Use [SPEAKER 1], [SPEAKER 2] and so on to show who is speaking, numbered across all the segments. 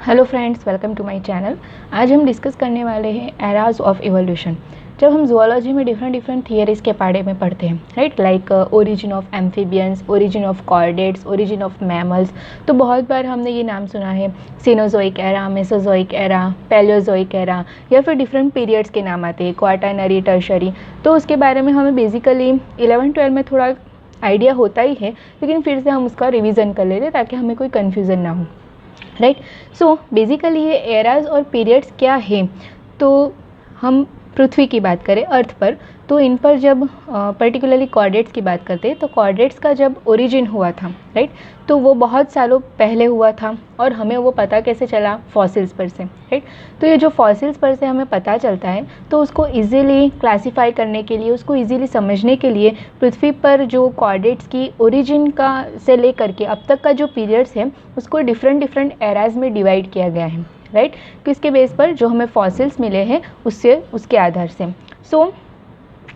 [SPEAKER 1] Hello friends, welcome to my channel. आज हम discuss करने वाले हैं एराज ऑफ इवोल्यूशन। जब हम जूलॉजी में डिफरेंट थियरीज़ के बारे में पढ़ते हैं, right, like origin of amphibians, origin of chordates, origin of mammals, तो बहुत बार हमने ये नाम सुना है Cenozoic era, Mesozoic era, Palaeozoic era, या फिर डिफरेंट पीरियड्स के नाम आते हैं, क्वाटरनरी, टर्शरी। तो उसके बारे में हमें बेसिकली 11-12 में थोड़ा आइडिया होता ही है, लेकिन फिर से हम उसका रिविज़न कर लेते हैं ताकि हमें कोई कन्फ्यूज़न ना हो, राइट। सो बेसिकली ये एराज और पीरियड्स क्या है, तो हम पृथ्वी की बात करें, अर्थ पर, तो इन पर जब पर्टिकुलरली कॉर्डेट्स की बात करते हैं, तो कॉर्डेट्स का जब ओरिजिन हुआ था, राइट, तो वो बहुत सालों पहले हुआ था और हमें वो पता कैसे चला, फॉसिल्स पर से, राइट। तो ये जो फॉसिल्स पर से हमें पता चलता है, तो उसको इजीली क्लासीफाई करने के लिए, उसको इजीली समझने के लिए पृथ्वी पर जो कॉर्डेट्स की ओरिजिन का से लेकर के अब तक का जो पीरियड्स है, उसको डिफरेंट एराज में डिवाइड किया गया है, राइट, किसके बेस पर, जो हमें फॉसिल्स मिले हैं उससे, उसके आधार से। सो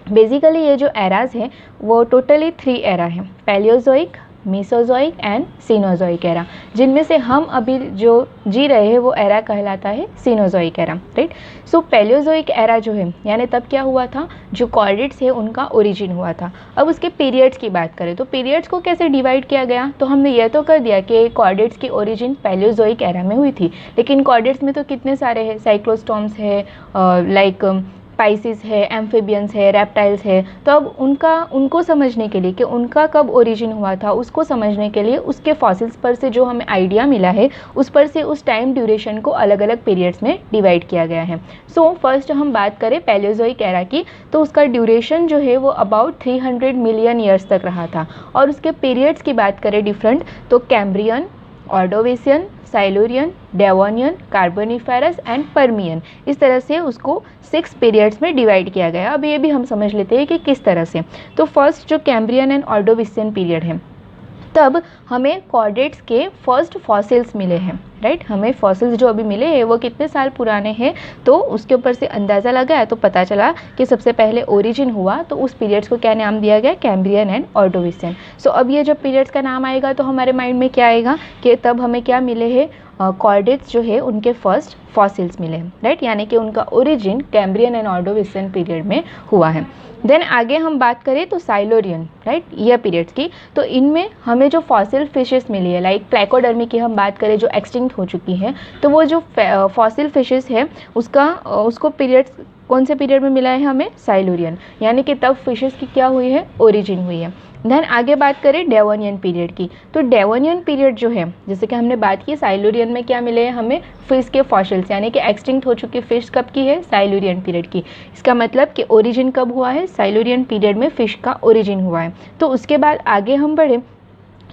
[SPEAKER 1] बेसिकली ये जो एराज है वो टोटली 3 एरा है, Palaeozoic, Mesozoic and Cenozoic era, जिनमें से हम अभी जो जी रहे हैं वो एरा कहलाता है सीनोजोइक एरा, राइट। सो पैलियोजोइक एरा जो है, यानी तब क्या हुआ था, जो कॉर्डेट्स है उनका ओरिजिन हुआ था। अब उसके पीरियड्स की बात करें तो पीरियड्स को कैसे डिवाइड किया गया, तो हमने ये तो कर दिया कि कॉर्डेट्स की ओरिजिन पैलियोजोइक एरा में हुई थी, लेकिन कॉर्डेट्स में तो कितने सारे हैं, साइक्लोस्टॉर्म्स है, लाइक पाइसिस है, एम्फीबियंस है, रेप्टाइल्स है। तो अब उनको समझने के लिए कि उनका कब ओरिजिन हुआ था, उसको समझने के लिए उसके फॉसिल्स पर से जो हमें आइडिया मिला है, उस पर से उस टाइम ड्यूरेशन को अलग अलग पीरियड्स में डिवाइड किया गया है। सो फर्स्ट हम बात करें पैलियोजोइक एरा की, तो उसका ड्यूरेशन जो है वो अबाउट 300 मिलियन ईयर्स तक रहा था। और उसके पीरियड्स की बात करें डिफरेंट, तो Cambrian, Ordovician, Silurian, Devonian, Carboniferous and Permian, इस तरह से उसको 6 पीरियड्स में डिवाइड किया गया। अब ये भी हम समझ लेते हैं कि किस तरह से। तो फर्स्ट जो कैम्ब्रियन एंड ऑर्डोविसियन पीरियड है, तब हमें कॉर्डेट्स के फर्स्ट फॉसिल्स मिले हैं, राइट। हमें फॉसिल्स जो अभी मिले हैं वो कितने साल पुराने हैं, तो उसके ऊपर से अंदाज़ा लगाया तो पता चला कि सबसे पहले ओरिजिन हुआ, तो उस पीरियड्स को क्या नाम दिया गया, कैम्ब्रियन एंड ऑर्डोविसियन। सो अब ये जब पीरियड्स का नाम आएगा तो हमारे माइंड में क्या आएगा कि तब हमें क्या मिले हैं, कॉर्डेट्स जो है उनके फर्स्ट फॉसिल्स मिले हैं, राइट, यानी कि उनका origin Cambrian and Ordovician period में हुआ है। देन आगे हम बात करें तो साइलोरियन, राइट, ये पीरियड्स की, तो इनमें हमें जो फॉसिल फिशेस मिली है, लाइक प्लेकोडर्मी की हम बात करें जो एक्सटिंक्ट हो चुकी है, तो वो जो फॉसिल फिशेस है उसको पीरियड्स कौन से पीरियड में मिला है हमें, साइलोरियन, यानी कि तब फिशेस की क्या हुई है, ओरिजिन हुई है। देन आगे बात करें डेवोनियन पीरियड की, तो डेवोनियन पीरियड जो है, जैसे कि हमने बात की साइलूरियन में क्या मिले हैं हमें, फिश के फॉसिल्स, यानी कि एक्सटिंक्ट हो चुकी फिश कब की है, साइलूरियन पीरियड की। इसका मतलब कि ओरिजिन कब हुआ है, साइलूरियन पीरियड में फिश का ओरिजिन हुआ है। तो उसके बाद आगे हम बढ़े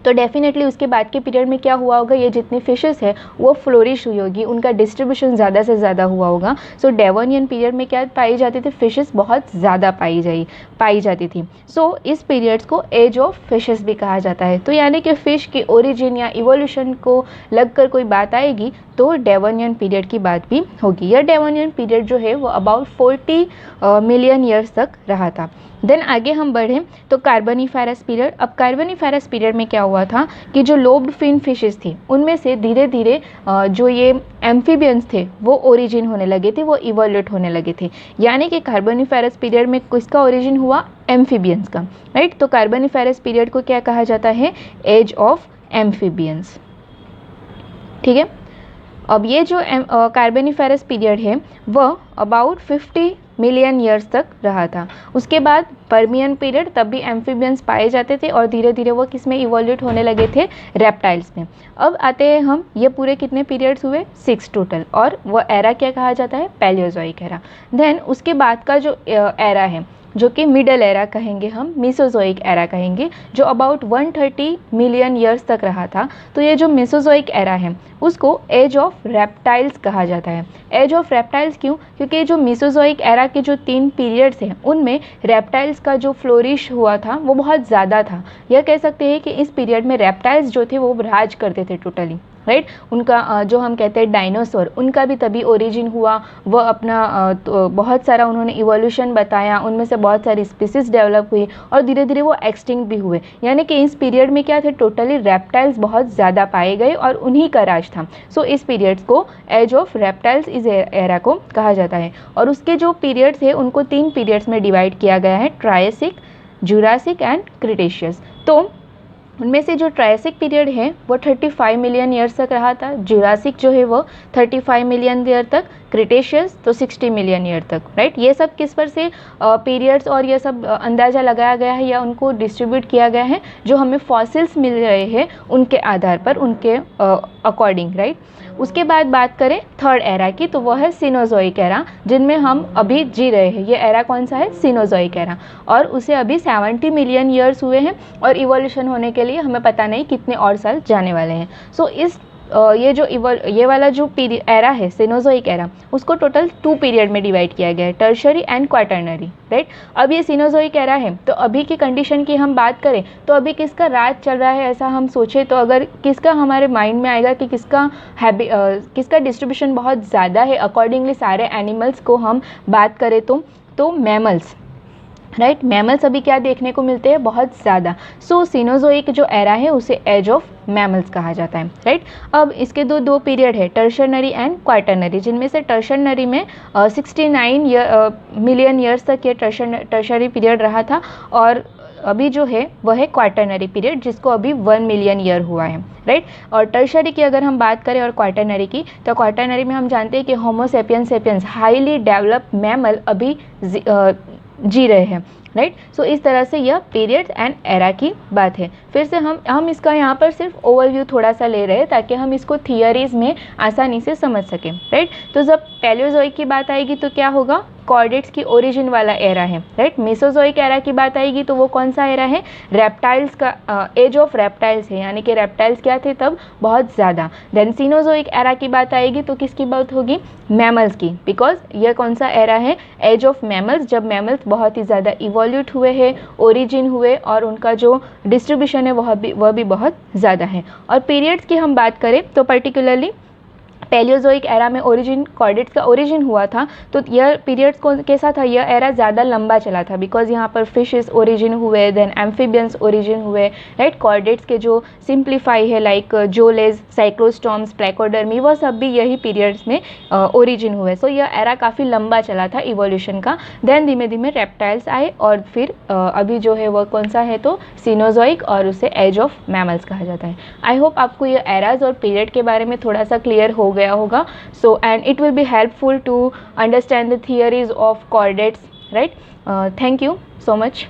[SPEAKER 1] तो डेफिनेटली उसके बाद के पीरियड में क्या हुआ होगा, ये जितनी फिशेस है वो फ्लोरिश हुई होगी, उनका डिस्ट्रीब्यूशन ज़्यादा से ज़्यादा हुआ होगा। सो डेवोनियन पीरियड में क्या पाई जाती थी, फिशेस बहुत ज़्यादा पाई जाती थी। सो इस पीरियड्स को एज ऑफ फिशेस भी कहा जाता है। तो यानी कि फ़िश के ओरिजिन या इवोल्यूशन को लगकर कोई बात आएगी तो डेवोनियन पीरियड की बात भी होगी। यह डेवोनियन पीरियड जो है वो अबाउट 40 मिलियन ईयर्स तक रहा था। देन आगे हम बढ़ें तो कार्बोनिफेरस पीरियड। अब कार्बोनिफेरस पीरियड में क्या हुआ था कि जो लोब्ड फिन फिशेस थी उनमें से धीरे धीरे जो ये एम्फीबियंस थे वो ओरिजिन होने लगे थे, वो इवोल्यूट होने लगे थे। यानी कि कार्बोनिफेरस पीरियड में किसका ओरिजिन हुआ, एम्फीबियंस का, राइट। तो कार्बोनिफेरस पीरियड को क्या कहा जाता है, एज ऑफ एम्फीबियंस, ठीक है। अब ये जो कार्बोनिफेरस पीरियड है वह अबाउट 50 मिलियन ईयर्स तक रहा था। उसके बाद पर्मियन पीरियड, तब भी एम्फीबियंस पाए जाते थे और धीरे धीरे वो किस में इवोल्यूट होने लगे थे, रेप्टाइल्स में। अब आते हैं हम, ये पूरे कितने पीरियड्स हुए, 6 टोटल, और वो एरा क्या कहा जाता है, पैलियोजोइक एरा। देन उसके बाद का जो एरा है जो कि मिडल एरा कहेंगे हम, मेसोजोइक एरा कहेंगे, जो अबाउट 130 मिलियन ईयर्स तक रहा था। तो ये जो मेसोजोइक एरा है उसको एज ऑफ रेप्टाइल्स कहा जाता है। एज ऑफ रेप्टाइल्स क्यों, क्योंकि जो मेसोजोइक एरा के जो 3 पीरियड्स हैं उनमें रेप्टाइल्स का जो फ्लोरिश हुआ था वो बहुत ज़्यादा था। यह कह सकते हैं कि इस पीरियड में रेप्टाइल्स जो थे वो राज करते थे टोटली, राइट। उनका जो हम कहते हैं डायनासोर, उनका भी तभी ओरिजिन हुआ। वो अपना तो बहुत सारा उन्होंने इवोल्यूशन बताया, उनमें से बहुत सारी स्पीसीज डेवलप हुई और धीरे धीरे वो एक्सटिंक्ट भी हुए। यानी कि इस पीरियड में क्या थे, टोटली रेप्टाइल्स बहुत ज़्यादा पाए गए और उन्हीं का राज था। सो इस पीरियड्स को एज ऑफ रेप्टाइल्स इस एरा को कहा जाता है। और उसके जो पीरियड्स है उनको 3 पीरियड्स में डिवाइड किया गया है, ट्रायसिक, जुरासिक एंड क्रिटेशियस। तो उनमें से जो ट्रायसिक पीरियड है वो 35 मिलियन ईयर्स तक रहा था, जुरासिक जो है वो 35 मिलियन ईयर तक, क्रिटेशियस तो 60 मिलियन ईयर तक, राइट। ये सब किस पर से पीरियड्स और ये सब अंदाज़ा लगाया गया है या उनको डिस्ट्रीब्यूट किया गया है, जो हमें फॉसिल्स मिल रहे हैं उनके आधार पर, उनके अकॉर्डिंग, राइट। उसके बाद बात करें थर्ड एरा की, तो वो है सिनोजोइक एरा, जिनमें हम अभी जी रहे हैं। ये एरा कौन सा है, सिनोजोइक एरा, और उसे अभी 70 मिलियन ईयर्स हुए हैं और इवोल्यूशन होने के लिए हमें पता नहीं कितने और साल जाने वाले हैं। सो इस ये वाला जो पीरियड एरा है सिनोजोइक एरा, उसको टोटल 2 पीरियड में डिवाइड किया गया है, टर्शरी एंड क्वाटर्नरी, राइट। अब ये सिनोजोइक एरा है, तो अभी की कंडीशन की हम बात करें तो अभी किसका राज चल रहा है, ऐसा हम सोचें तो अगर किसका हमारे माइंड में आएगा कि किसका डिस्ट्रीब्यूशन बहुत ज़्यादा है अकॉर्डिंगली सारे एनिमल्स को हम बात करें तो मैमल्स, राइट। मैमल्स अभी क्या देखने को मिलते हैं, बहुत ज़्यादा। सो सिनोजोइक जो एरा है उसे एज ऑफ मैमल्स कहा जाता है, राइट। अब इसके दो पीरियड है, टर्शनरी एंड क्वाटर्नरी, जिनमें से टर्शनरी में 69 मिलियन ईयर्स तक ये टर्शरी पीरियड रहा था, और अभी जो है वह है क्वाटर्नरी पीरियड, जिसको अभी 1 मिलियन ईयर हुआ है, राइट। और टर्शरी की अगर हम बात करें और क्वाटर्नरी की, तो क्वाटर्नरी में हम जानते हैं कि होमो सेपियंस हाईली डेवलप्ड मैमल अभी जी रहे हैं, राइट। सो इस तरह से यह पीरियड एंड एरा की बात है। फिर से हम इसका यहाँ पर सिर्फ ओवरव्यू थोड़ा सा ले रहे हैं ताकि हम इसको थियरीज में आसानी से समझ सकें, राइट। तो जब पैलियोजोइक की बात आएगी तो क्या होगा, कॉर्डेट्स की ओरिजिन वाला एरा है, राइट। मेसोजोइक एरा की बात आएगी तो वो कौन सा एरा है, रेप्टाइल्स का एज ऑफ रेप्टाइल्स है, यानी कि रेप्टाइल्स क्या थे तब, बहुत ज़्यादा। देन सिनोजोइक एरा की बात आएगी तो किसकी बात होगी, मैमल्स की, बिकॉज ये कौन सा एरा है, एज ऑफ मैमल्स, जब मैमल्स बहुत ही ज़्यादा इवोल्यूट हुए हैं, ओरिजिन हुए और उनका जो डिस्ट्रीब्यूशन है वह भी बहुत ज़्यादा है। और पीरियड्स की हम बात करें तो पर्टिकुलरली पैलियोजोइक एरा में ओरिजिन, कॉर्डेट्स का ओरिजिन हुआ था, तो यह पीरियड्स को कैसा था, यह एरा ज़्यादा लंबा चला था, बिकॉज यहाँ पर फिशेस ओरिजिन हुए, देन एम्फीबियंस ओरिजिन हुए, राइट। कॉर्डेट्स के जो सिंप्लीफाई है लाइक जोलेज, साइक्लोस्टॉम्स, प्लेकोडर्मी, वह सब भी यही पीरियड्स में ओरिजिन हुए। सो यह एरा काफ़ी लंबा चला था इवोल्यूशन का। देन धीमे धीमे रेप्टाइल्स आए और फिर अभी जो है वह कौन सा है, तो सिनोजोइक, और उसे एज ऑफ मैमल्स कहा जाता है। आई होप आपको ये एराज और पीरियड के बारे में थोड़ा सा क्लियर हो गया होगा। So and it will be helpful to understand the theories of chordates, right. Thank you so much.